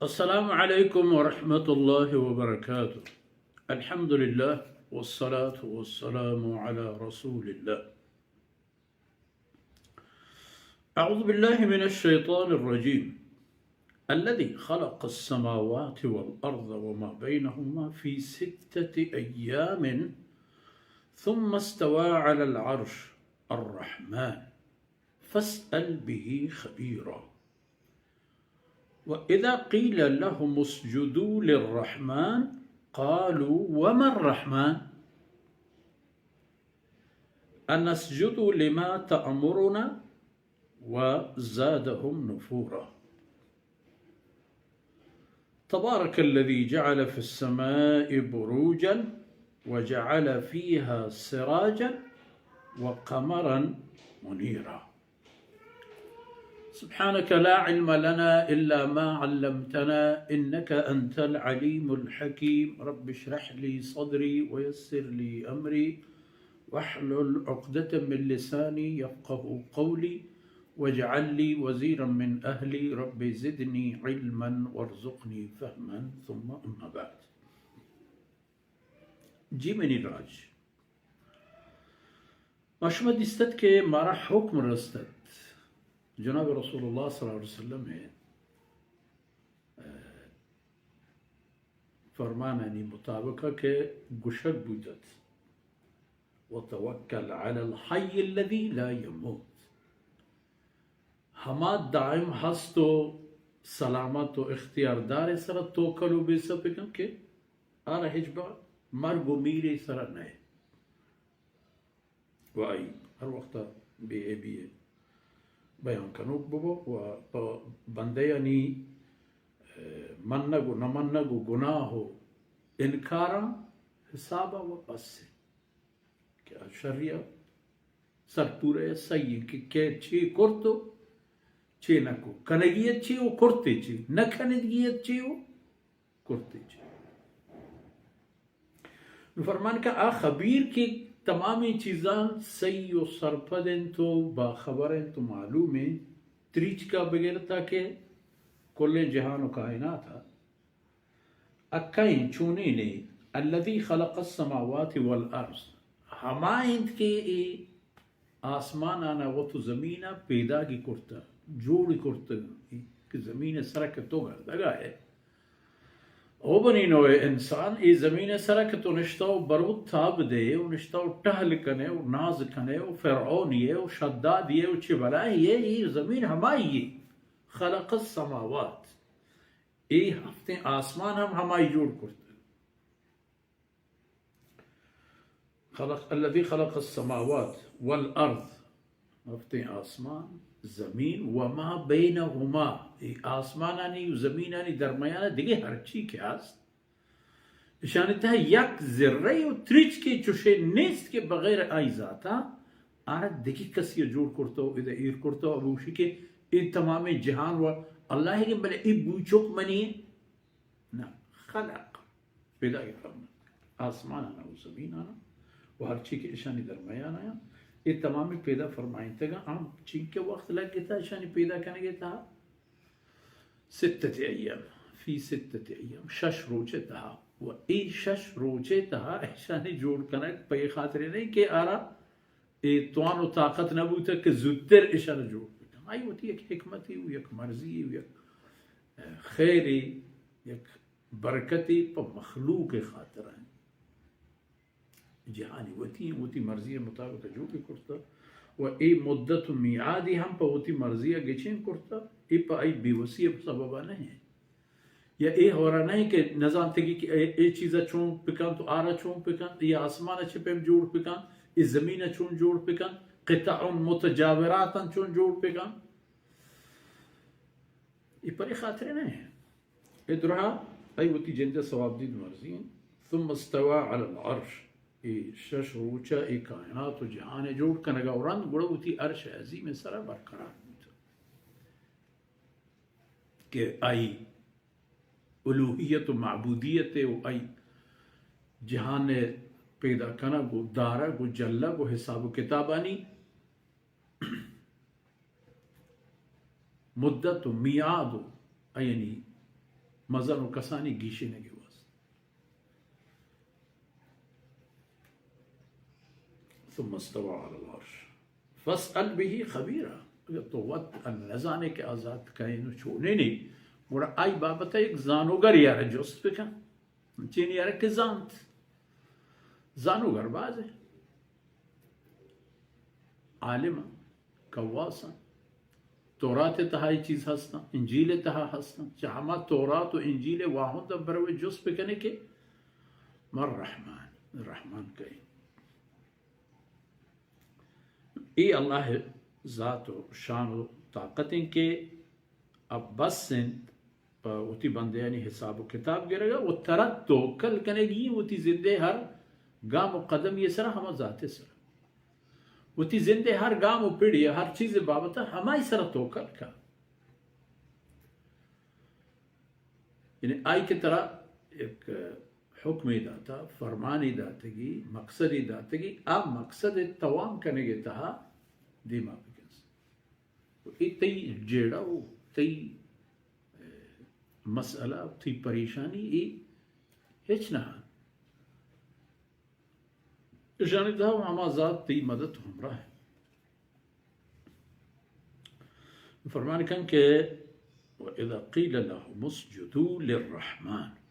السلام عليكم ورحمة الله وبركاته. الحمد لله والصلاة والسلام على رسول الله. أعوذ بالله من الشيطان الرجيم. الذي خلق السماوات والأرض وما بينهما في 6 أيام ثم استوى على العرش الرحمن فاسأل به خبيرا. وإذا قيل لهم اسجدوا للرحمن قالوا وما الرحمن أنسجد لما تأمرنا وزادهم نفورا. تبارك الذي جعل في السماء بروجا وجعل فيها سراجا وقمرا منيرا. سبحانك لا علم لنا إلا ما علمتنا إنك أنت العليم الحكيم. رب اشرح لي صدري ويسر لي أمري واحلل عقدة من لساني يفقه قولي واجعل لي وزيرا من أهلي. رب زدني علما وارزقني فهما. ثم أما بعد. جی منی راج مشمد استد کے مارا حکم رستد جناب رسول اللہ صلی اللہ علیہ وسلم ہے فرمانانی مطابق کہ گشک بودت وتوکل علی الحی الذی لا يموت. ہما دائم ہست و سلامت و اختیار دار سر توکلو بے سپکن کہ آرہ حجبہ مرگ و میرے سر نئے و آئی ہر وقت بے بیان کنوک ببو و بندیانی منگو نمنگو گناہو انکارا حسابا و پس سے کیا شریعہ سر پورے سیئن کہ چی کرتو چی نکو کنگیت چی و کرتے چی نکنگیت چی و کرتے چی. فرمان کا آ خبیر کی تمامی چیزاں صحیح و سرپدن تو باخبرن تو معلوم ہے تریچ کا بغیر تھا کہ کل جہان و کائنات تھا اکائیں چونے نے الذی خلق السماوات والارض ہمائند کے آسمان آنا و تو زمینہ پیدا کی کرتا جوڑ کرتا کہ زمین سرک تو گھر دگا ہے او بنی نوع انسان ای زمین سرک تو نشتاو برود تاب دے و نشتاو ٹہل کنے و ناز کنے و فرعونیے و شدادیے و چی بلائیے. ای زمین ہمائی خلق السماوات ای ہفتے آسمان ہم ہمائی جوڑ کرتے خلق الذی خلق السماوات والارض ہفتے آسمان زمین وما بینہما آسمانانی و زمینانی درمیانہ دیگه ہرچی کے هست اشانتا یک ذره و تریچ کے چوشے نیست کے بغیر آئی ذاتا آرہ دیگه کسی جوڑ کرتا و ادھا ایر کرتا و ابوشی کے ای تمام جہان و اللہ کے بلے ای بوچک منی نا خلق پیدا کے فرمان آسمان آنا و زمین آنا و ہرچی کے اشانی درمیان آیا یہ تمامی پیدا فرمائیں تگا ہم چین کے وقت لگ گیا تھا اشانی پیدا کرنے گیا تھا 6 ایام فی 6 ایام شش روچے تھا و ای شش روچے تھا اشانی جوڑ کرنے پہ خاطرے نہیں کہ آرہ ای توان و طاقت نبوتا کہ زودتر اشانی جوڑ کرنے آئی ہوتی ایک حکمتی و یک مرضی و یک خیری یک برکتی پا مخلوق خاطر ہیں جہانی وتی مرضی مطابق جو بھی کرتا و ای مدت میعادی ہم پا وتی مرضی گچین کرتا ای پا ای بیوسی سببا نہیں یا ای ہو رہا نہیں کہ نظام تکی کہ ای چیزا چون پکان تو آرہ چون پکان یا آسمان چپیم جوڑ پکان ای زمین چون جوڑ پکان قطع متجاوراتا چون جوڑ پکان ای پر خاطر نہیں ای درہا ای وتی جندہ ثواب دید مرضی ثم استوى على العرش شش روچا ای کائنات و جہان جوڑ کنگا و رند گڑا ہوتی عرش عظیم سرا برقرار ہوتا کہ آئی الوہیت و معبودیت و آئی جہان پیدا کنا گو دارا گو جلا گو حساب و کتابانی مدت و میعاد و یعنی مزن و کسانی گیشی نگی واست ثم استوى على العرش فاسأل به خبیرا تو وقت نزانے کے آزاد کہیں چھو نہیں مورا آئی بابتا ایک زانوگر یارا جست بکن چین یارا که زانت زانوگر بازه عالم کواسا تورات تہا یہ چیز ہستا انجیل تہا ہستا چاہما تورات و انجیل واہن تا بروے جس بکنے کے مر رحمان رحمان کہیں ای اللہ ذات و شان و طاقتیں کہ اب بس سند وتی بندے یعنی حساب و کتاب گرے گا وہ ترت تو کل کنے گی وتی زندے ہر گام و قدم یہ سرا ہما ذات سرا وتی زندے ہر گام و پیڑی ہر چیز بابتا ہمائی سرا تو کل کا یعنی آئی کی طرح ایک حکم داتا فرمانی داتگی مقصد داتگی اب مقصد توام کرنے گے تہا دیما بکنس ای تی جیڑا ہو تی مسئلہ تی پریشانی ای ہچ نہ جانی تھا ہما ذات تی مدد ہمراہ ہے فرمان کن کہ وَإِذَا قِيلَ لَهُمُ اسْجُدُوا لِلرَّحْمَنِ